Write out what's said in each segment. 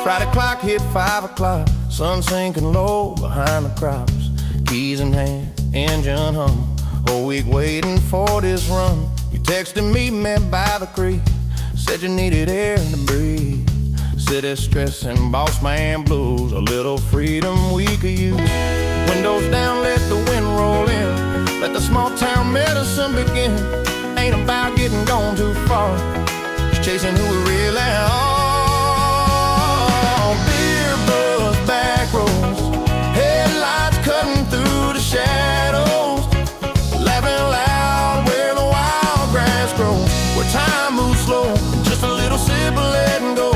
Friday clock hit 5 o'clock, sun sinking low behind the crops. Keys in hand, engine hum, whole week waiting for this run. You texted me, met by the creek, said you needed air to breathe. City stress and boss man blues, a little freedom we could use. Windows down, let the wind roll in, let the small town medicine begin. Ain't about getting gone too far, just chasing who we really are. Beer buzz, back roads, headlights cutting through the shadows, laughing loud where the wild grass grows, where time moves slow, just a little sip of letting go,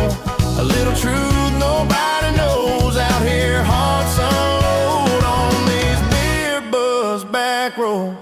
a little truth nobody knows out here. Hearts unload on these beer buzz back roads.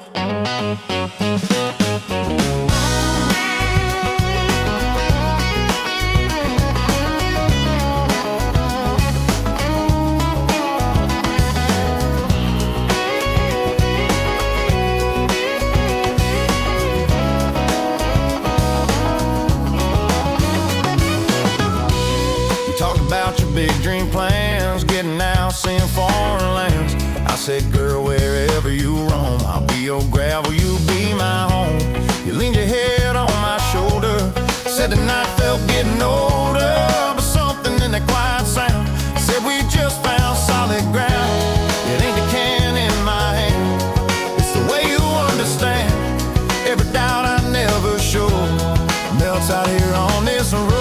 About your big dream plans, getting out, seeing foreign lands. I said, girl, wherever you roam, I'll be your gravel, you be my home. You leaned your head on my shoulder, said the night felt getting older, but something in that quiet sound said we just found solid ground. It ain't the can in my hand, it's the way you understand. Every doubt I never showed melts out here on this road.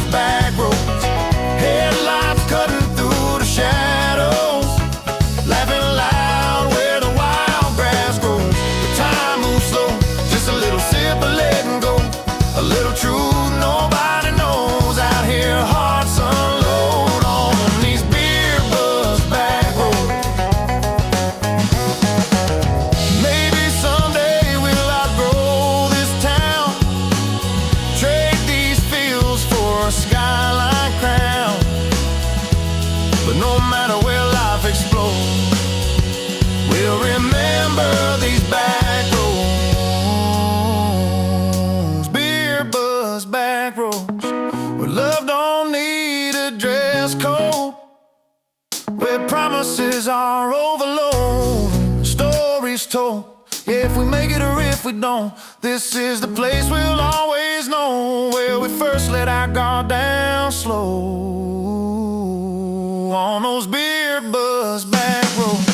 Back roads, headlights cutting through the shadows, laughing loud where the wild grass grows. The time moves slow, just a little sip of letting go, a little truth nobody knows out here. Hearts unload on these beer buzz back roads. Maybe someday we'll outgrow this town, trade these fields for a skyline crown. But no matter where life explodes, we'll remember these back roads. Beer buzz back roads, where love don't need a dress code, where promises are overload, stories told. Yeah, if we make it or if we don't, this is the place we'll always know, where we first let our guard down slow on those beer buzz back roads.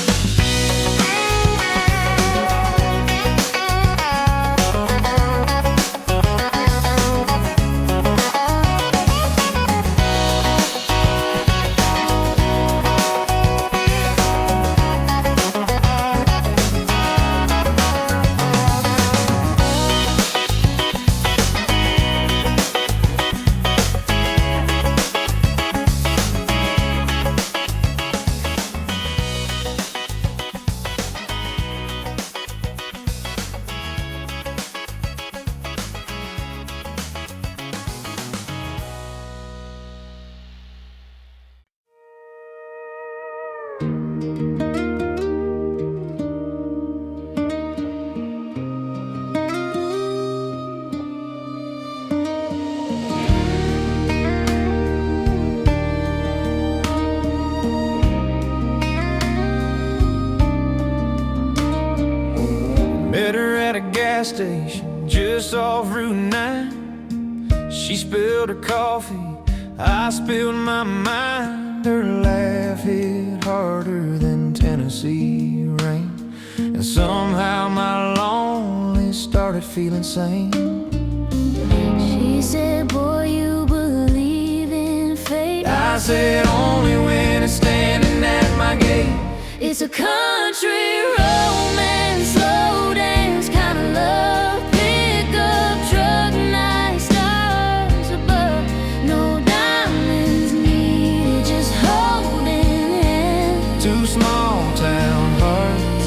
Met her at a gas station just off Route 9. She spilled her coffee, I spilled my mind. Her laugh hit harder than Tennessee rain, and somehow my lonely started feeling sane. She said, boy, you believe in fate? I said, only when it's standing at my gate. It's a country romance, slow dance kind of love, pickup truck, night stars above, no diamonds needed, just holding hands. Two small town hearts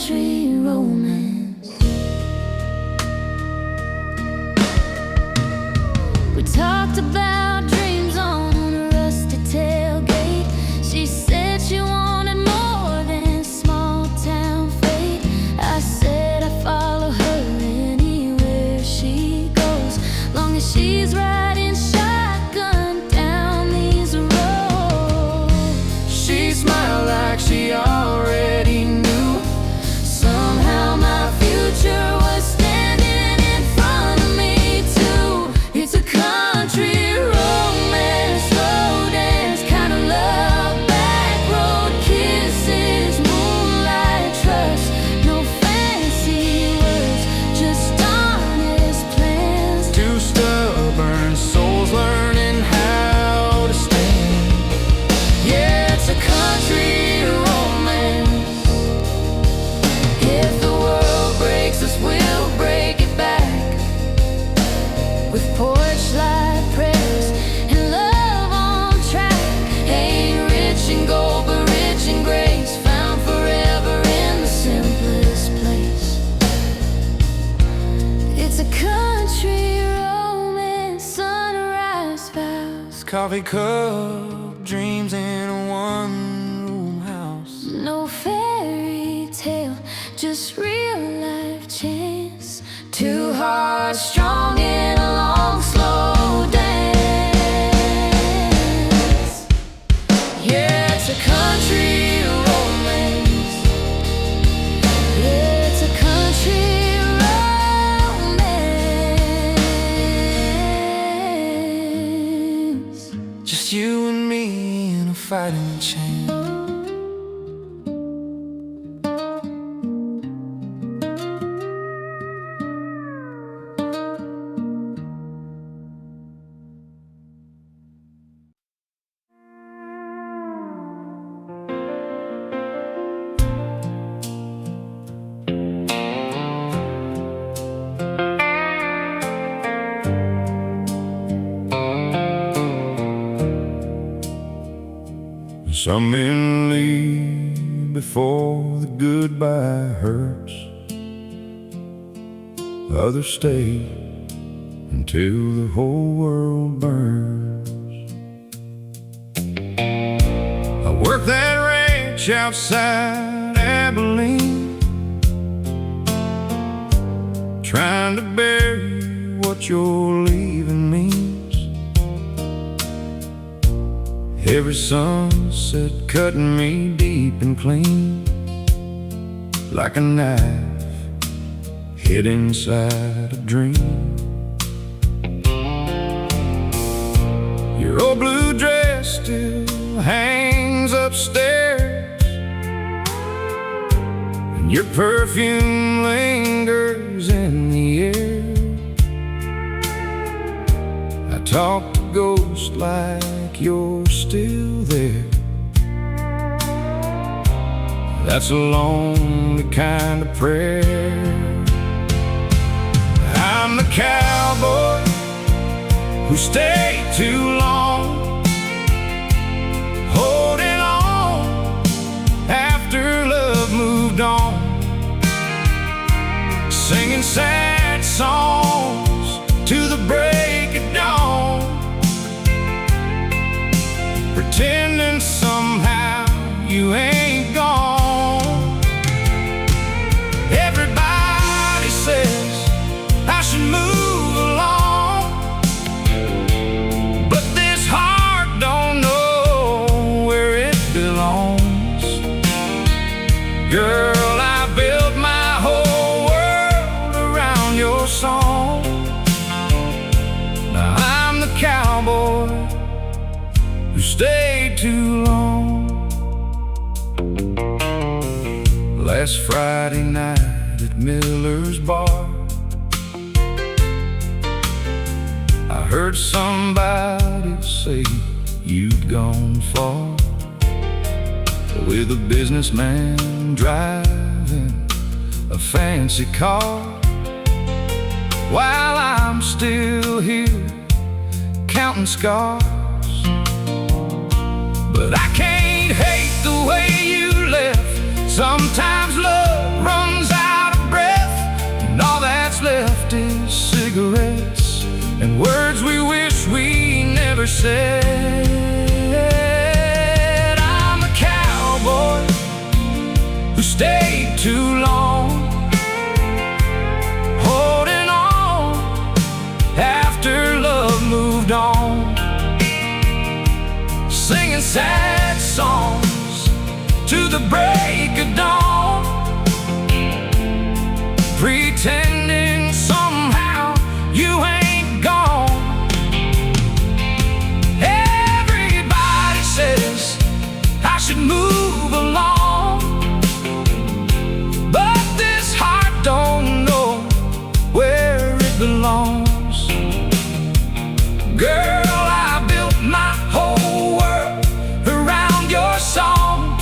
country romance. We talked about dreams on a rusty tailgate. She said she wanted more than small town fate. I said I follow her anywhere she goes, long as she's riding shotgun down these roads. She smiled like she already knew. Somehow my future was standing in front of me too. It's a country romance, slow dance kind of love, back road kisses, moonlight trust, no fancy words, just honest plans. Two stubborn souls learning how to stand. Yeah, it's a country romance. If the world breaks us, we'll break it back, with porch light prayers and love on track. Ain't rich in gold, but rich in grace, found forever in the simplest place. It's a country romance, sunrise vows, Coffee cup dreams in a one-room house. no fairy tale, just real life chance. Two hearts strong in a long slow dance. Yeah, it's a country romance. It's a country romance. Just you and me in a fighting chance. Some men leave before the goodbye hurts. Others stay until the whole world burns. I worked that ranch outside Abilene, trying to bury what you're leaving means. Every sunset cutting me deep and clean, like a knife hid inside a dream. Your old blue dress still hangs upstairs, and your perfume lingers in the air. I talk to ghosts like you're still there. That's a lonely kind of prayer. I'm the cowboy who stayed too long, holding on after love moved on, singing sad songs to the break of dawn, pretending somehow you ain't gone. Everybody says I should move along, but this heart don't know where it belongs. Girl, I built my whole world around your song. Now I'm the cowboy who stayed too long. Last Friday night at Miller's Bar, I heard somebody say you'd gone far, with a businessman driving a fancy car, while I'm still here counting scars. But I can't hate the way you left. Sometimes love runs ever said. I'm a cowboy who stayed too long, holding on after love moved on, singing sad songs to the break of dawn, pretending somehow you ain't gone. Everybody says I should move along, but this heart don't know where it belongs. Girl, I built my whole world around your song.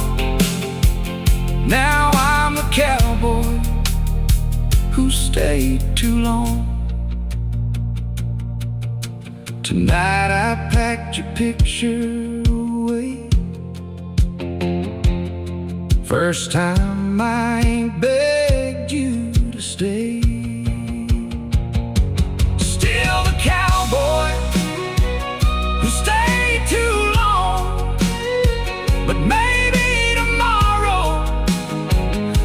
Now I'm a cowboy who stayed too long. Tonight I packed your picture away. First time I ain't begged you to stay. Still the cowboy who stayed too long, but maybe tomorrow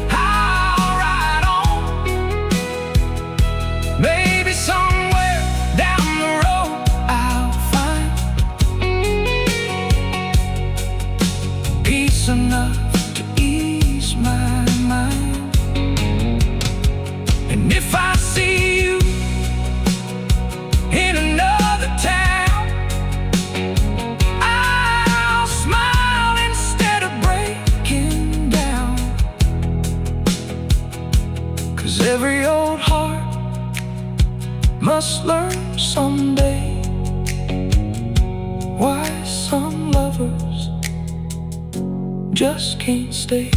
I'll ride on. Maybe somewhere down the road I'll find peace enough to ease my mind. And if I see you in another town, I'll smile instead of breaking down. 'Cause every old heart must learn someday why some lovers just can't stay.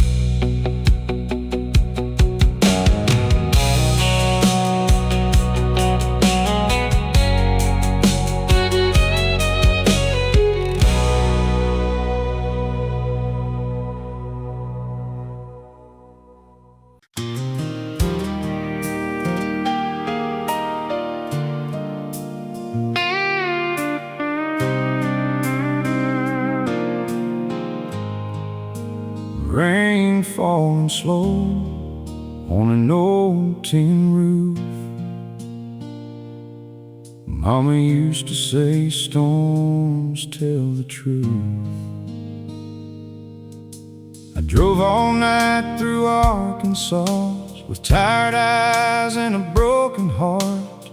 Rain falling slow on an old tin roof. Mama used to say storms tell the truth. I drove all night through Arkansas with tired eyes and a broken heart.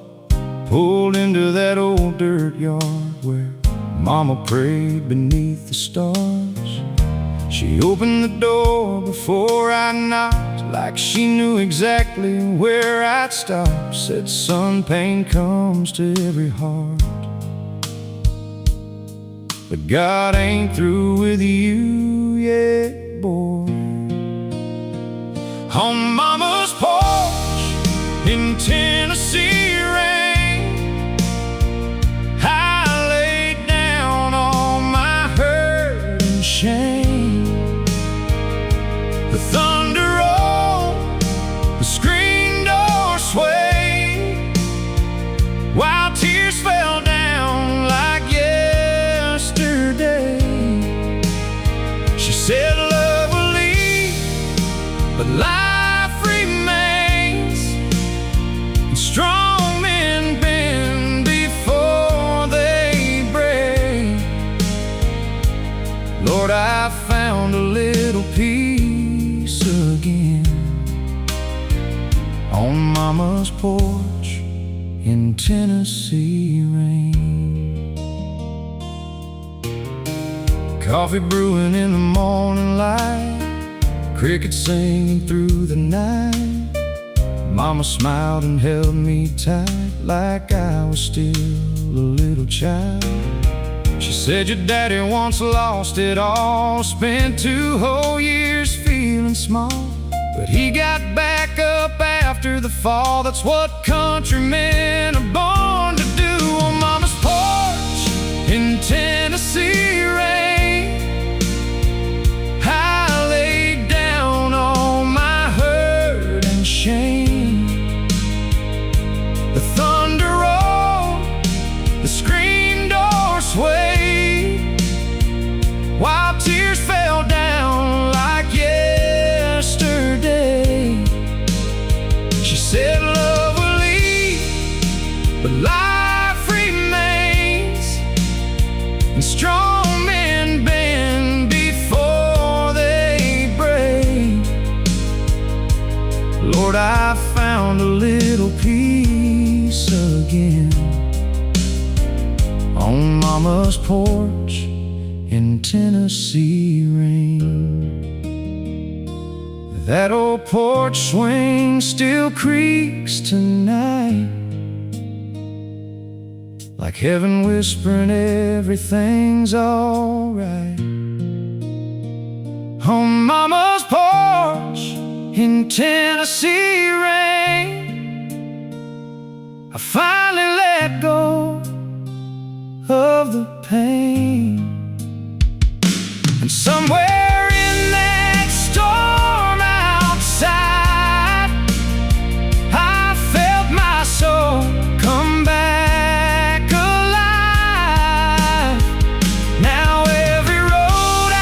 Pulled into that old dirt yard where Mama prayed beneath the stars. She opened the door before I knocked, like she knew exactly where I'd stop. Said, son, pain comes to every heart, but God ain't through with you yet, boy. On Mama's porch in Tennessee rain, I laid down all my hurt and shame. The thunder rolled, the screen door swayed, while tears fell down like yesterday. She said love will leave, but life remains, and strong men bend before they break. Lord, I found a little peace again on Mama's porch in Tennessee rain. Coffee brewing in the morning light, crickets singing through the night. Mama smiled and held me tight like I was still a little child. She said your daddy once lost it all, spent 2 whole years feeling small, but he got back up after the fall. That's what countrymen are born to do. On Mama's porch in Tennessee rain, I laid down all my hurt and shame. The thunder rolled, the screen door swayed, a little peace again on Mama's porch in Tennessee rain. That old porch swing still creaks tonight, like heaven whispering everything's alright. On Mama's porch in Tennessee rain, I finally let go of the pain. And somewhere in that storm outside, I felt my soul come back alive. Now every road I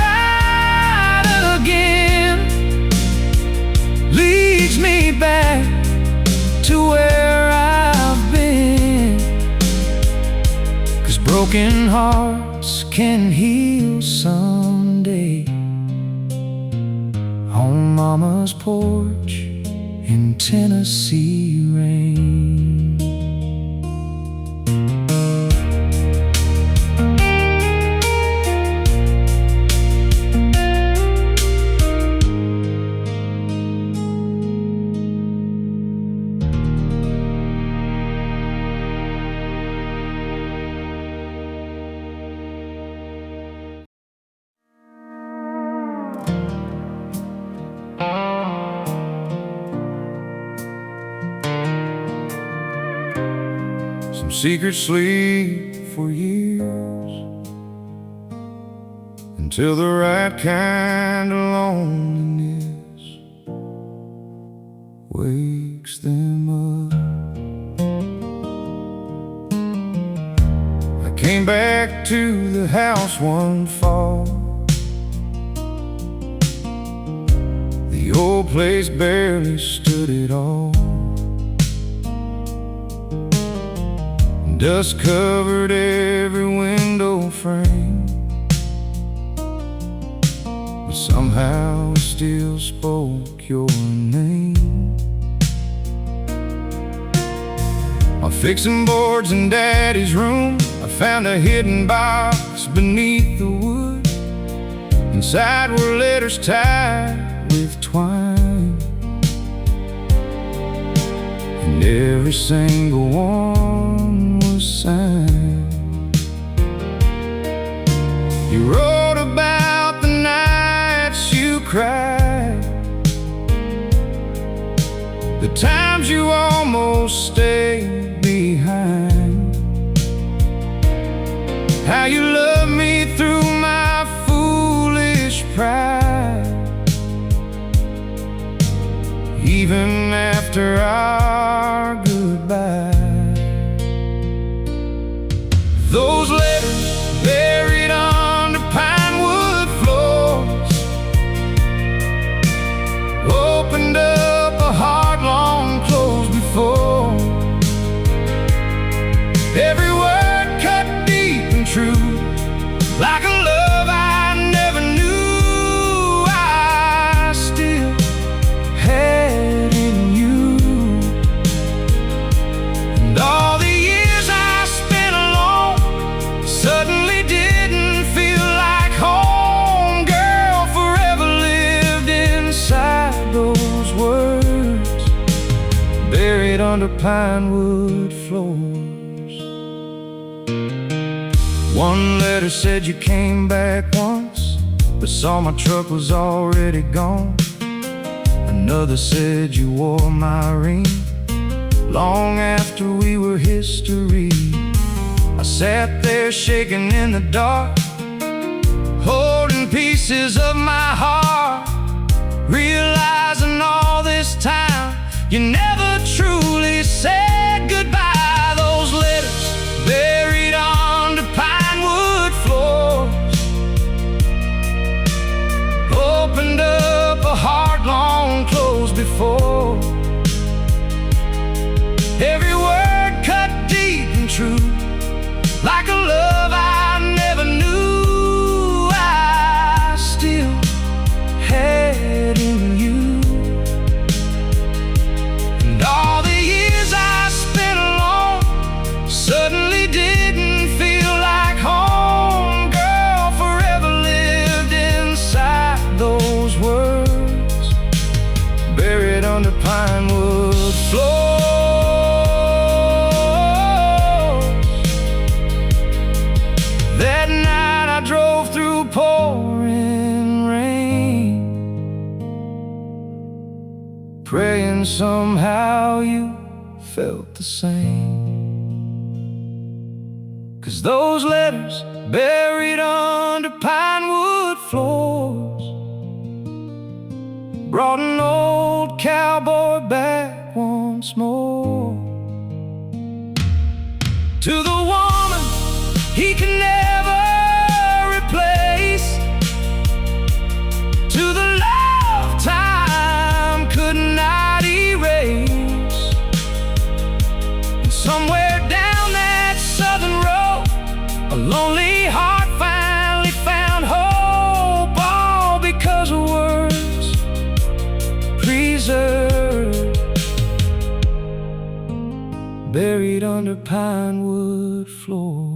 ride again leads me back to where I've been. 'Cause broken hearts can heal someday. On Mama's porch in Tennessee rain. Some secrets sleep for years until the right kind of loneliness wakes them up. I came back to the house one fall. The old place barely stood at all. Dust covered every window frame, but somehow it still spoke your name. While fixing boards in Daddy's room, I found a hidden box beneath the wood. Inside were letters tied with twine, and every single one was signed. You wrote about the nights you cried, the times you almost stayed behind, how you loved me through my foolish pride, even after our goodbye. Those letters buried under pine wood floors opened up a heart long closed before. Every word cut deep and true, like a love I never knew I still had in you. And all the years I spent alone suddenly didn't feel like home. Girl, forever lived inside those words buried under pine wood floors. One letter said you came back once, but saw my truck was already gone. Another said you wore my ring long after we were history. I sat there shaking in the dark, holding pieces of my heart, realizing all this time you never truly said goodbye. Those letters buried under pine wood floors opened up a heart long closed before. Every word cut deep and true, like a love I never knew I still had in you. somehow you felt the same. 'Cause those letters buried under pine wood floors brought an old cowboy back once more. To the woman he can never replace, to the love time could not erase. And somewhere down that southern road, a lonely heart finally found hope, all because of words preserved, buried under pine wood floors.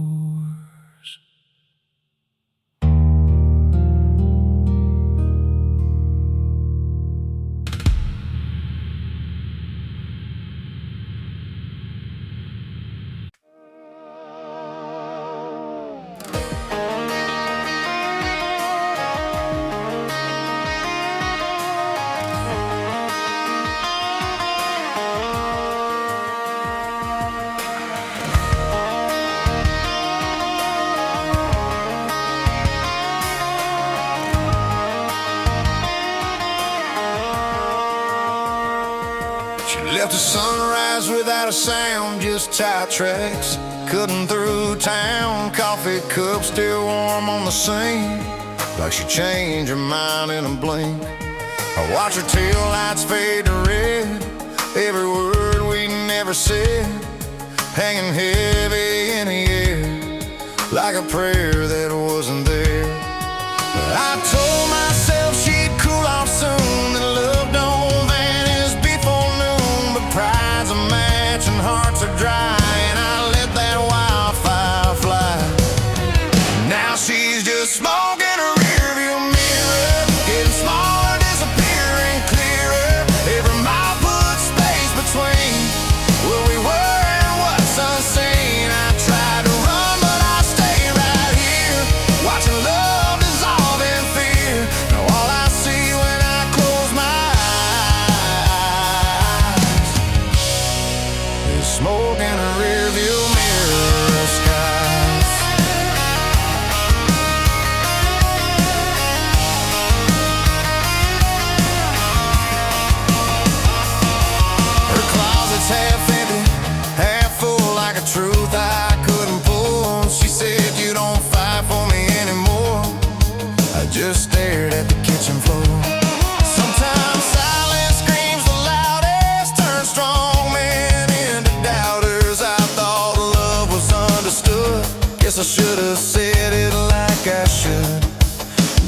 She left the sunrise without a sound, just tight tracks cutting through town. Coffee cup still warm on the sink, like she changed her mind in a blink. I watch her tail lights fade to red, every word we never said hanging heavy in the air, like a prayer that wasn't there. But I told myself she'd cool off soon, that love don't vanish before noon. But pride's a match and hearts are dry, and I let that wildfire fly. Now she's just smoke in her rearview mirror, getting smaller, disappearing clearer. Every mile puts space between where we were and what's unseen. I tried to run, but I stayed right here, watching love dissolve in fear. Now all I see when I close my eyes is smoke in a rearview mirror skies. Her closet's half empty, half full, like a truth I couldn't pull. She said, "You don't fight for me anymore." I just stared at the kitchen floor. Sometimes silence screams the loudest, turn strong men into doubters. I thought love was understood, guess I should have said it like I should.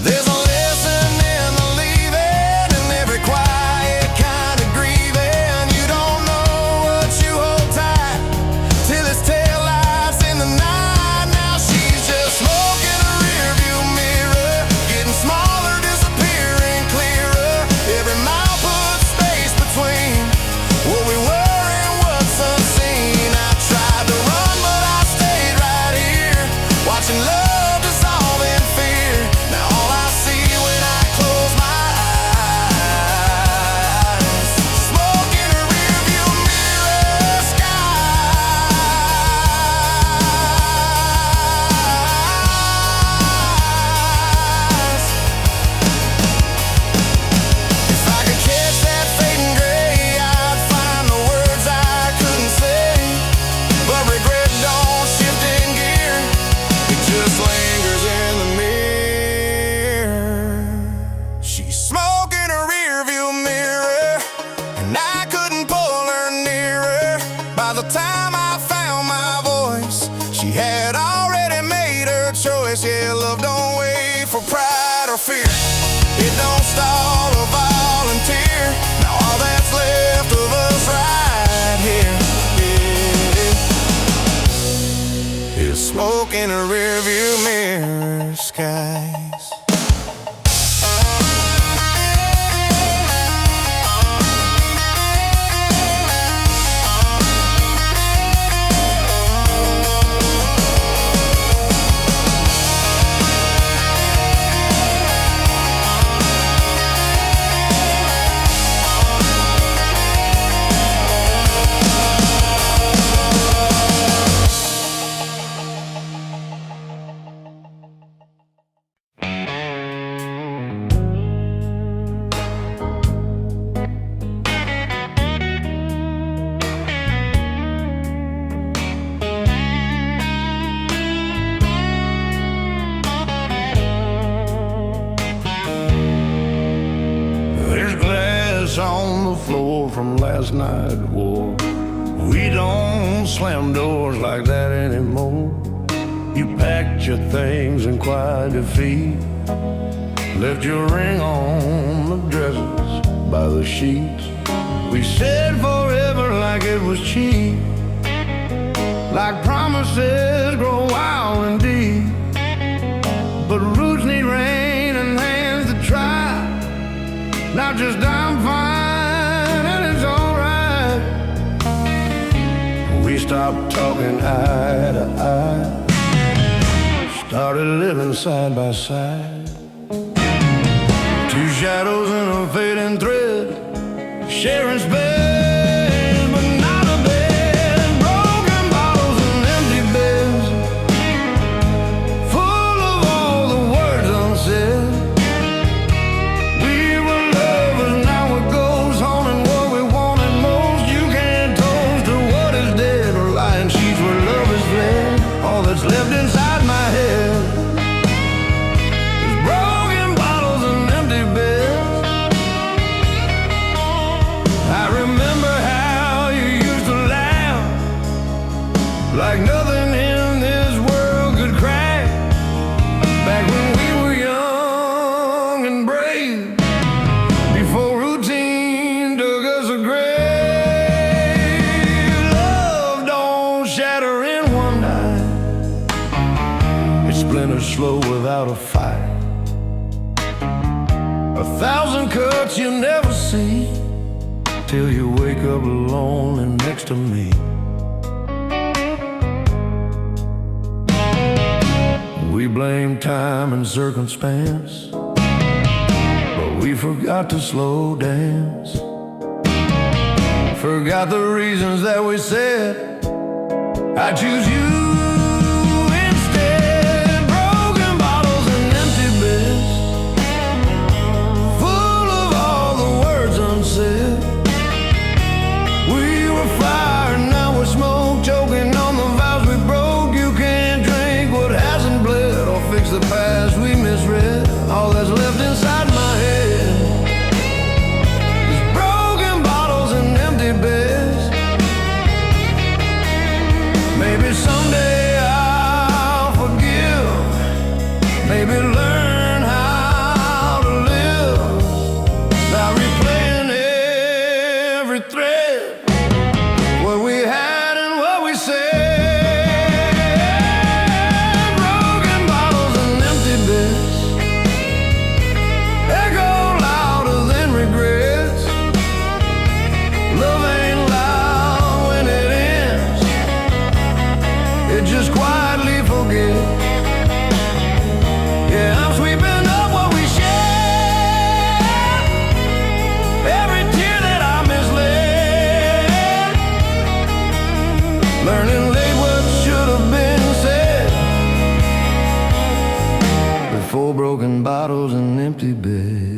There's a lesson in the leaving, and every quiet kind of grieving. You don't know what you hold tight till it's tail lights in the night. Now she's just smoke in a rearview mirror, getting smaller, disappearing clearer. Every mile puts space between what we were and what's unseen. I tried to run, but I stayed right here, watching love dissolve in fear. Now all I see when I close my eyes, smoke in a rearview mirror skies. If I could catch that fading gray, I'd find the words I couldn't say. But regret don't shift in gear, it just lingers in the mirror. She's smoke in a rearview mirror, and I couldn't pull her nearer. By the time I found my voice, she had already made her choice. Yeah, love don't wait for pride or fear, it don't stall or volunteer. Now all that's left of us right here, yeah, is smoke in a rearview mirror skies. the floor from last night's war. We don't slam doors like that anymore. You packed your things in quiet defeat, left your ring on the dressers by the sheets. We said forever like it was cheap, like promises grow wild and deep. But roots need rain and hands to try. Not just I'm fine and it's alright. We stopped talking eye to eye, started living side by side. Two shadows in a fading thread, sharing space but not a bed. Broken bottles and empty beds, full of all the words unsaid. We were lovers, now it goes on, and what we wanted most you can't toast to what is dead, or lying sheets where love is fled. All that's left inside my head is broken bottles and empty beds. I remember how you used to laugh like nothing in this world could crack, back when we were young and brave, before routine took us a grave. Love don't shatter in one night, it splinters slow without a fight. 1,000 cuts you'll never see till you wake up alone and next to me. We blame time and circumstance, but we forgot to slow dance. Forgot the reasons that we said I choose you instead. Broken bottles and empty beds, full of all the words unsaid. We were fire, now we're smoke, choking on the vows we broke. You can't drink what hasn't bled, or fix the past we misread. All that's left inside my head is broken bottles and empty beds. Maybe someday I'll forgive, maybe learn how to live by replaying every thread, what we had and what we said. Broken bottles and empty beds echo louder than regrets. Love ain't loud when it ends, it just quietly forgets. Yeah, I'm sweeping up what we shared, every tear that I misled, learning late what should have been said, before broken bottles and empty beds.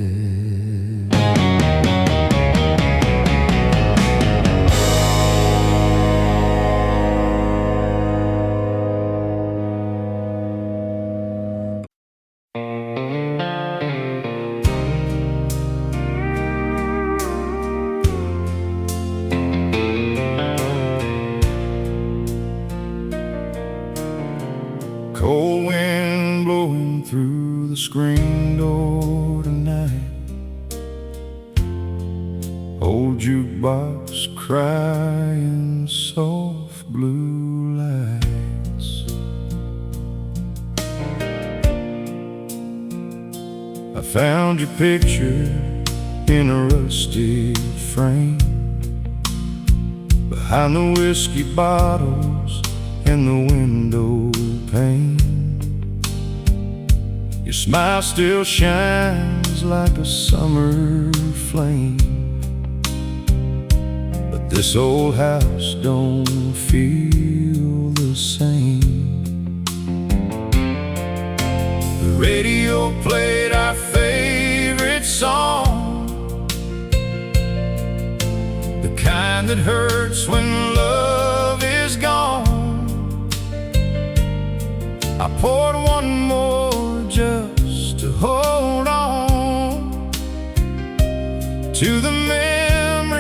Cold wind blowing through the screen door tonight, old jukebox crying soft blue lights. I found your picture in a rusty frame, behind the whiskey bottles and the window pane. Your smile still shines like a summer flame, but this old house don't feel the same. The radio played our favorite song, the kind that hurts when love is gone. I poured one more just to hold on to the memory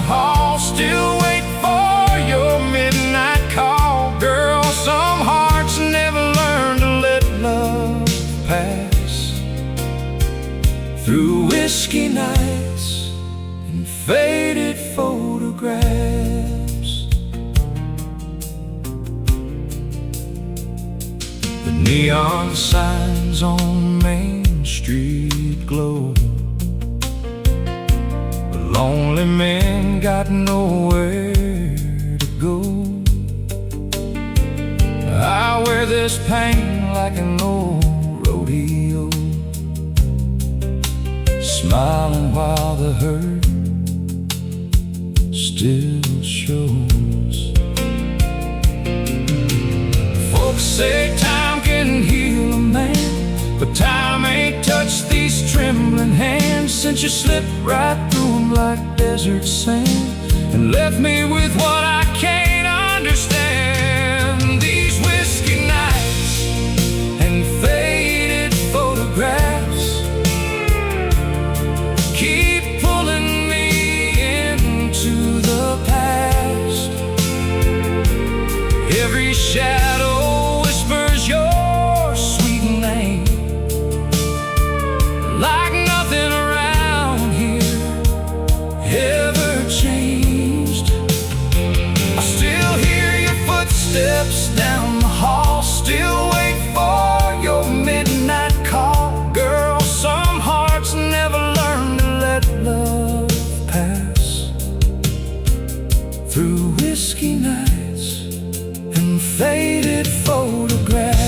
hall, still wait for your midnight call. Girl, some hearts never learn to let love pass. Through whiskey nights and faded photographs, the neon signs on Main Street glow. The lonely men got nowhere to go. I wear this pain like an old rodeo, smiling while the hurt still shows. Folks say time can heal a man, but time ain't touched these trembling hands since you slipped right through them like desert sand and left me with what I can't understand. These whiskey nights and faded photographs keep pulling me into the past. Every shadow whispers your sweet name, like nothing around here ever changed. I still hear your footsteps down the hall, still wait for your midnight call. Girl, some hearts never learn to let love pass. Through whiskey nights and faded photographs.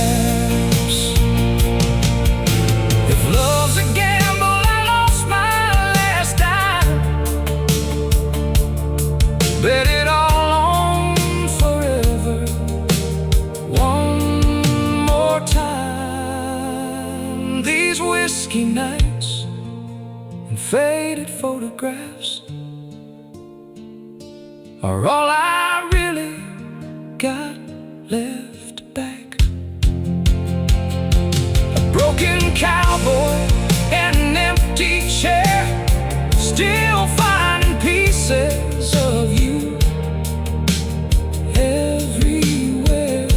If love's a gamble, I lost my last dime. Bet it all on forever one more time. These whiskey nights and faded photographs are all I really got left back. A broken cowboy and an empty chair, still finding pieces of you everywhere.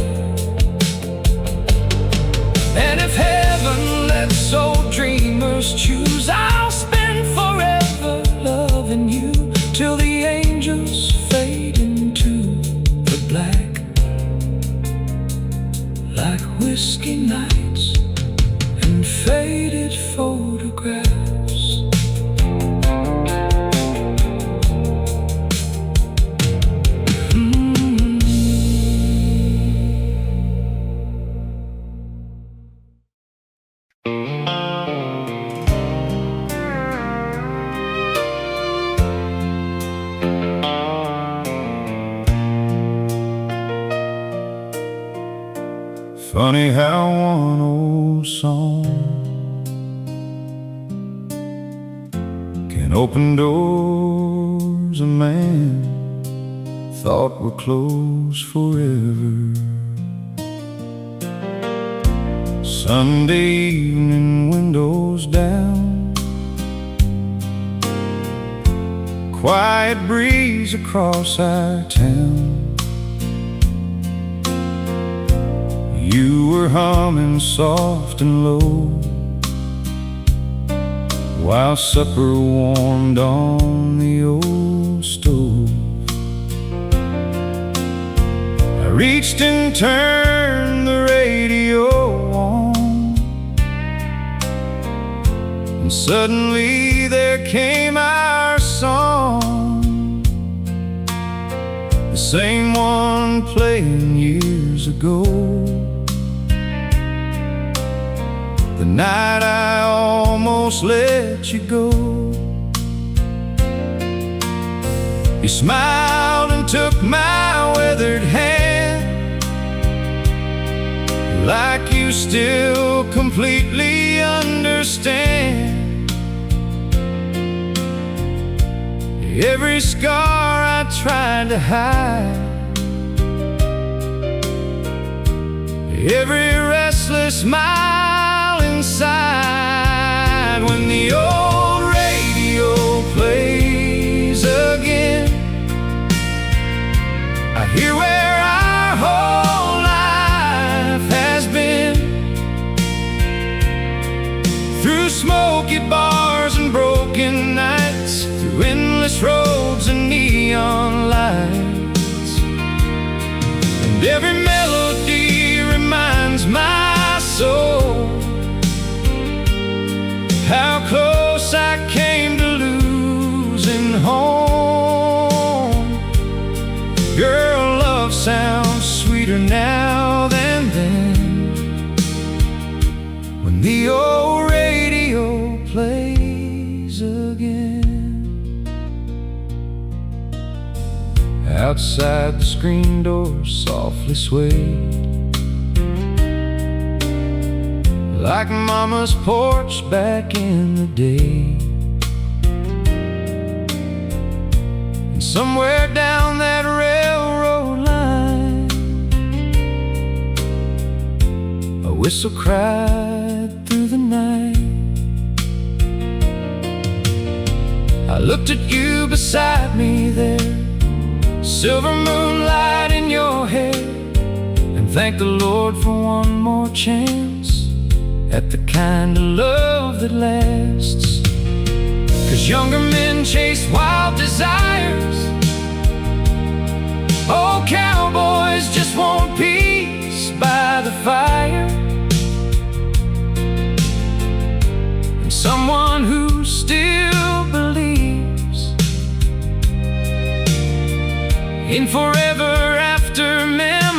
And if heaven lets old dreamers choose, I'll spend forever loving you till the angels fade into the black, like whiskey nights and faded photographs. Funny how one old song can open doors a man thought were closed forever. Sunday evening, windows down, quiet breeze across our town. You were humming soft and low while supper warmed on the old stove. I reached and turned the radio on, and suddenly there came our song, the same one playing years ago. The night I almost let you go. You smiled and took my weathered hand, like you still completely understand. Every scar I tried to hide, every restless mile inside. When the old radio plays again, endless roads and neon lights, and every melody reminds my soul how close I came to losing home. Girl, love sounds sweeter now than then, when the old radio plays again. Outside the screen door softly swayed, like Mama's porch back in the day. And somewhere down that railroad line, a whistle cried through the night. I looked at you beside me there, silver moonlight in your hair, and thanked the Lord for one more chance at the kind of love that lasts. 'Cause younger men chase wild desires, old cowboys just want peace by the fire, and someone who still believes in forever after memories.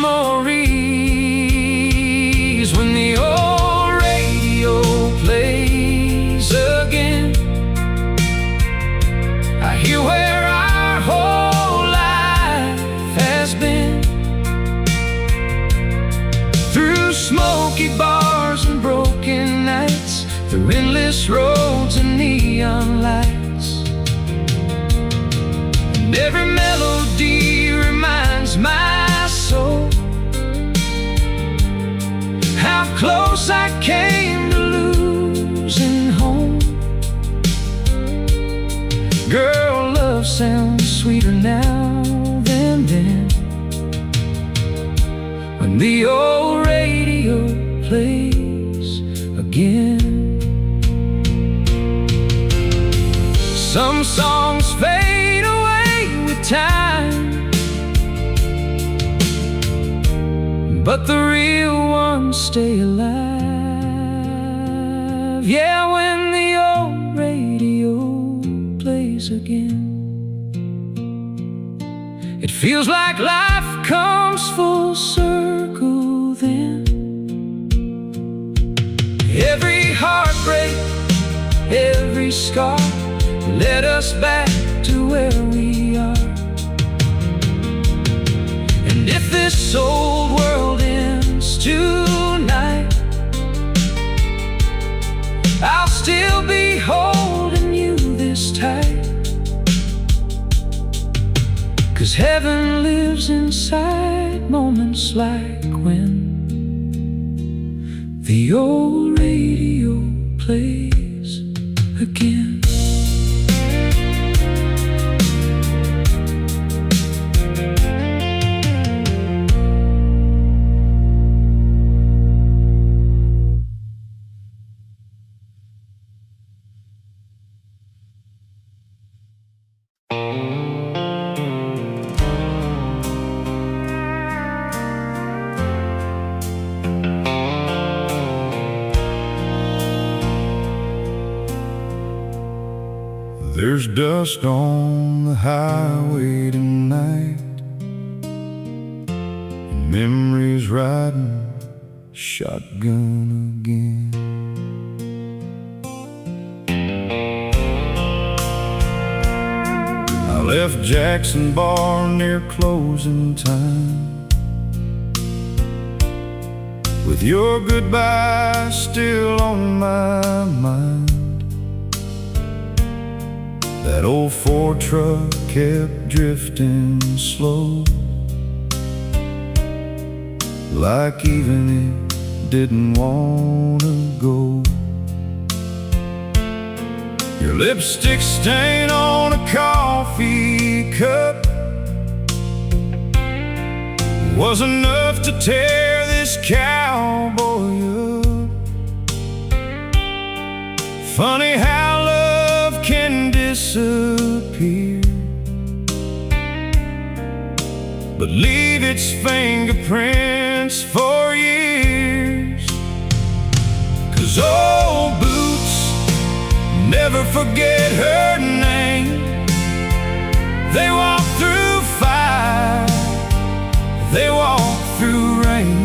When the old radio plays again, I hear where our whole life has been, through smoky bars and broken nights, through endless roads and neon lights, and every melody reminds my soul how close I came to losing home. Girl, love sounds sweeter now than then, when the old radio plays again. Some songs fade away with time, but the real ones stay alive. Yeah, when the old radio plays again, it feels like life comes full circle then. Every heartbreak, every scar led us back to where we are. And if this old world ends tonight, I'll still be holding you this tight, 'cause heaven lives inside moments like when the old radio plays again. There's dust on the highway tonight, and memories riding shotgun again. I left Jackson Bar near closing time, with your goodbye still on my mind. That old Ford truck kept drifting slow, like even it didn't wanna go. Your lipstick stain on a coffee cup was enough to tear this cowboy up. Funny how love can disappear but leave its fingerprints for years. 'Cause old boots never forget her name. They walk through fire, they walk through rain.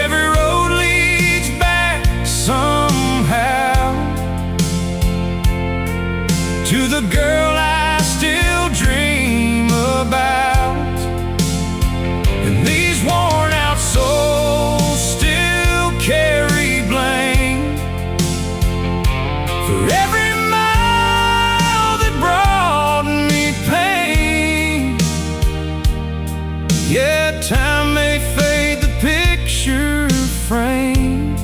Every road leads back somehow to the girl I still dream about. And these worn out souls still carry blame for every mile that brought me pain. Yeah, time may fade the picture frame,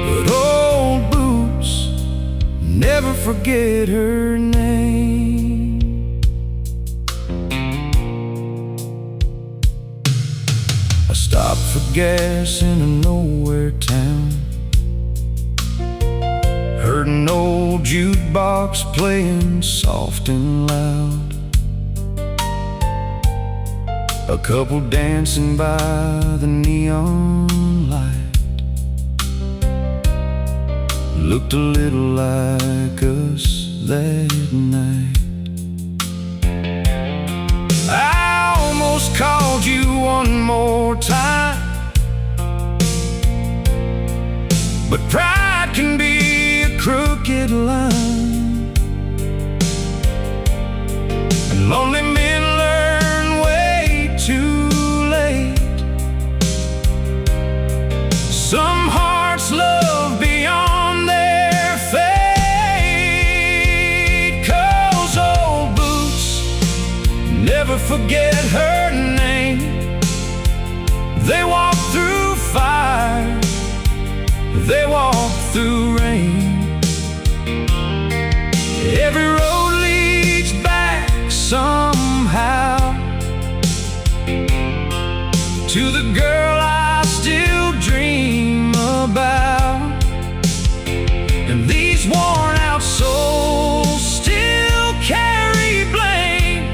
but old boots never forget her name. I stopped for gas in a nowhere town, heard an old jukebox playing soft and loud. A couple dancing by the neon light looked a little like us that night. I almost called you one more time, but pride can be a crooked line, and lonely men learn way too late. Some hearts love beyond their fate, 'cause old boots never forget her name. They walk through fire, they walk through rain. Every road leads back somehow to the girl I still dream about. And these worn out souls still carry blame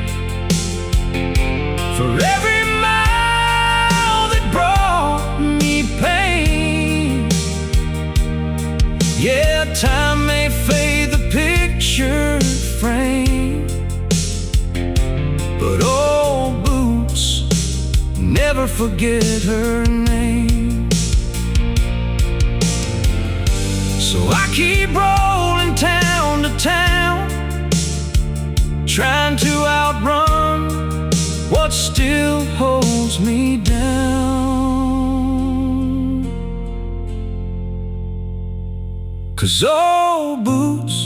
for every mile that brought me pain. Yeah, time may fade the picture frame, but old boots never forget her name. So I keep rolling town to town, trying to outrun what still holds me down. 'Cause old boots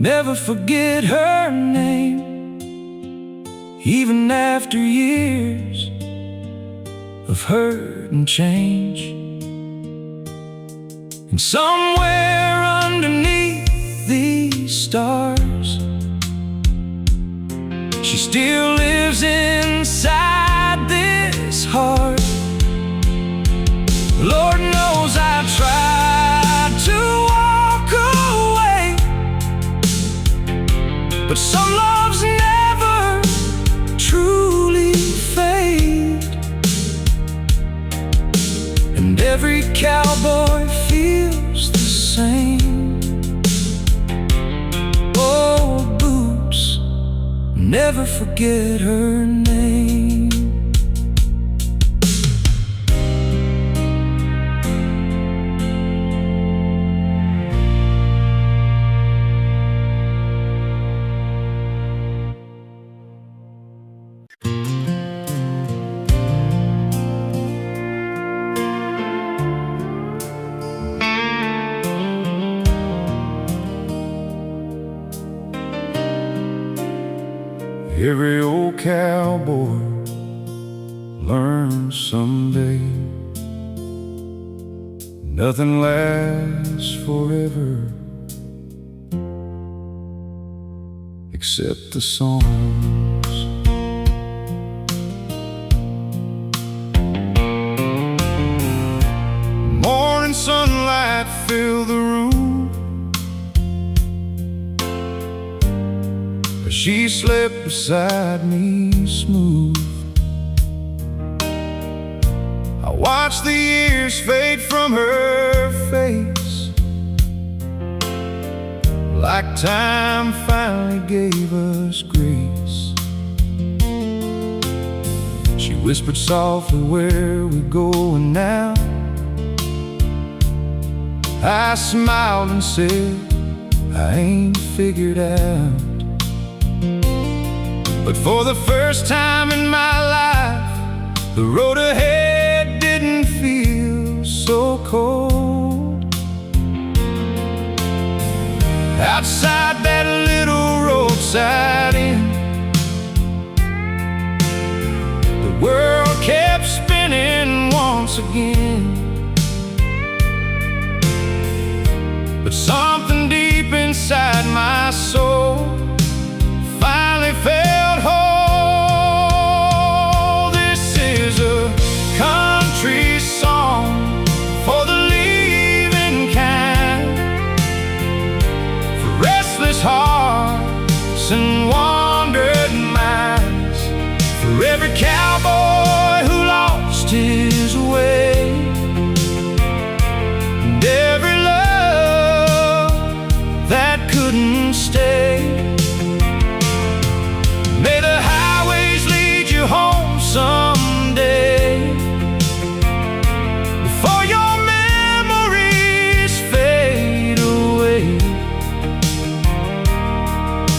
never forget her name, even after years of hurt and change. And somewhere underneath these stars, she still lives inside this heart. Lord knows I tried to walk away, but some loves never truly fade. And every cowboy feels the same. Old boots never forget her name. Every old cowboy learns someday nothing lasts forever except the songs. Morning sunlight fill the room, she slept beside me smooth. I watched the years fade from her face, like time finally gave us grace. She whispered softly, "Where we going now?" I smiled and said, "I ain't figured out." But for the first time in my life, the road ahead didn't feel so cold. Outside that little roadside inn, the world kept spinning once again. But something deep inside my soul finally felt whole. This is a country song for the leaving kind, for restless hearts and wandered minds, for every cowboy who lost his way, and every love that couldn't stay. May the highways lead you home someday, before your memories fade away.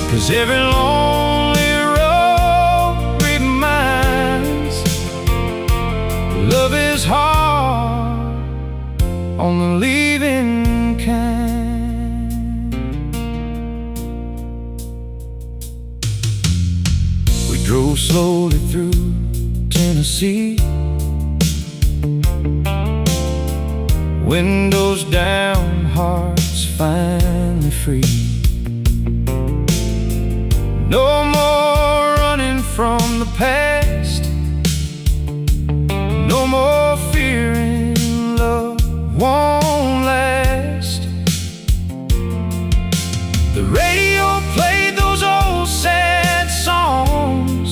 'Cause every lonely road reminds love is hard on the leaving kind. We drove slowly through Tennessee, windows down, hearts finally free. No more running from the past, no more fearing love won't last. The radio played those old sad songs,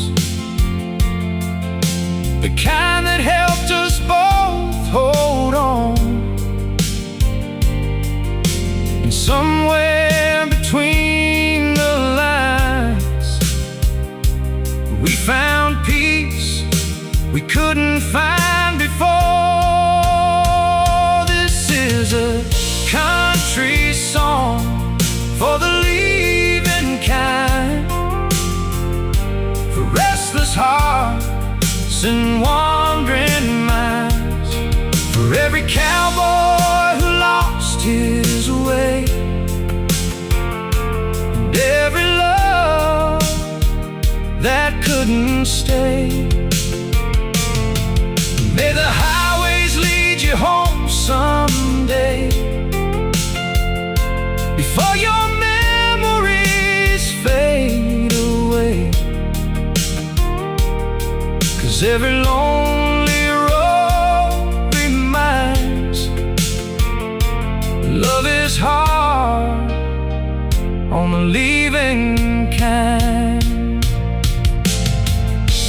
the kind that helped us both hold on. And somewhere between the lines, we found peace we couldn't find before. This is a country song for the leaving kind, for restless hearts and wandering minds, for every cowboy who lost his way, and every love that couldn't stay. May the highways lead you home someday, before your memories fade away. 'Cause every lonely road reminds love is hard on the leaving kind.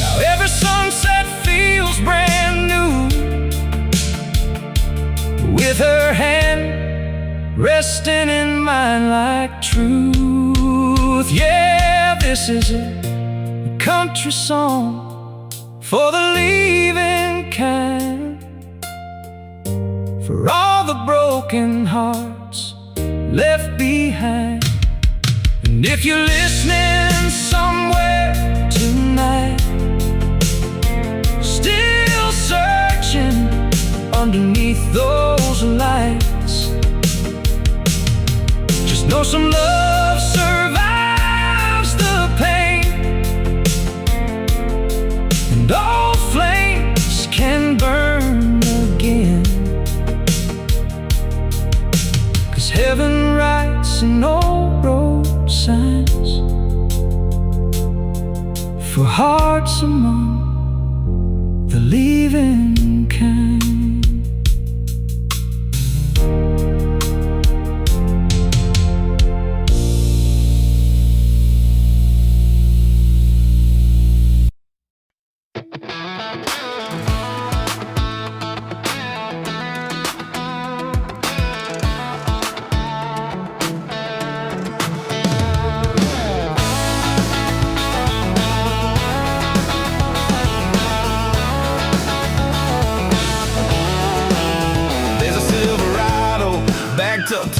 Now every sunset feels brand new, with her hand resting in mine like truth. Yeah, this is a country song for the leaving kind, for all the broken hearts left behind. And if you're listening somewhere tonight, still searching underneath those lights, just know some love survives the pain, and all flames can burn again. 'Cause heaven writes in old road signs for hearts among the leaving kind.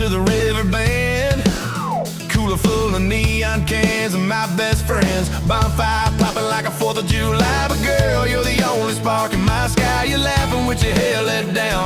to the river bend. Cooler full of neon cans and my best friends. Bonfire popping like a 4th of July. But girl, you're the only spark in my sky. You're laughing with your hair let down.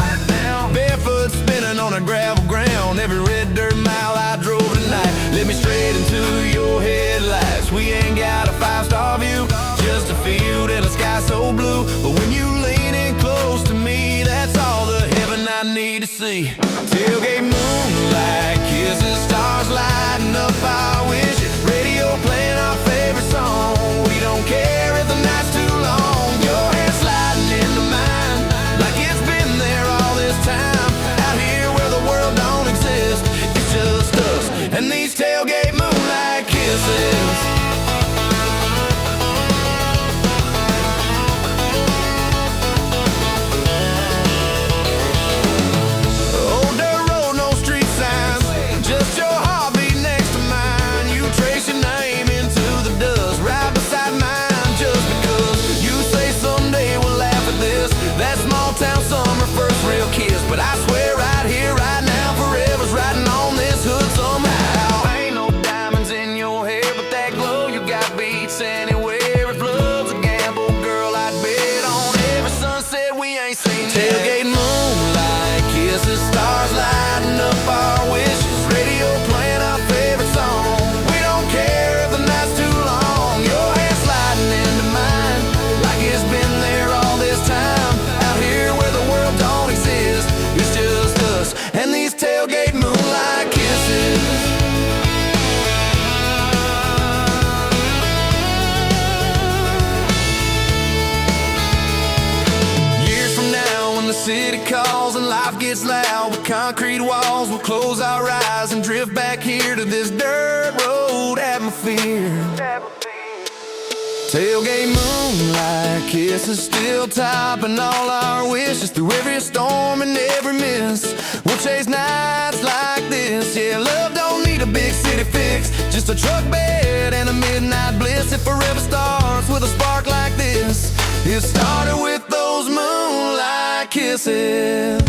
Barefoot spinning on a gravel ground. Every red dirt mile I drove tonight led me straight into your headlights. We ain't got a 5-star view, just a field and a sky so blue. But when you lean in close to me, that's all the heaven I need to see. Tailgate moonlight, kisses, stars lighting up our wishes. Radio playing our favorite song. We don't care if the night's too long. Your hair sliding into mine like it's been there all this time. Out here where the world don't exist, it's just us and these tailgate moonlight kisses. But I swear right here, right now, forever's riding on this hood somehow. Ain't no diamonds in your hair, but that glow you got beats anywhere. If love's a gamble, girl, I'd bet on every sunset we ain't seen. Tailgate moonlight, kisses, stars lighting up our wishes. Radio playing our favorite song. We don't care if the night's too long. Your hair sliding into mine like it's been there all this time. Out here where the world don't exist, it's just us and these tailgate moonlight kisses. Years from now when the city calls and life gets loud with concrete walls, we'll close our eyes and drift back here to this dirt road atmosphere. Tailgate moonlight kisses, still topping all our wishes. Through every storm and every miss, we'll chase nights like this. Yeah, love don't need a big city fix, just a truck bed and a midnight bliss. It forever starts with a spark like this. It started with those moonlight kisses.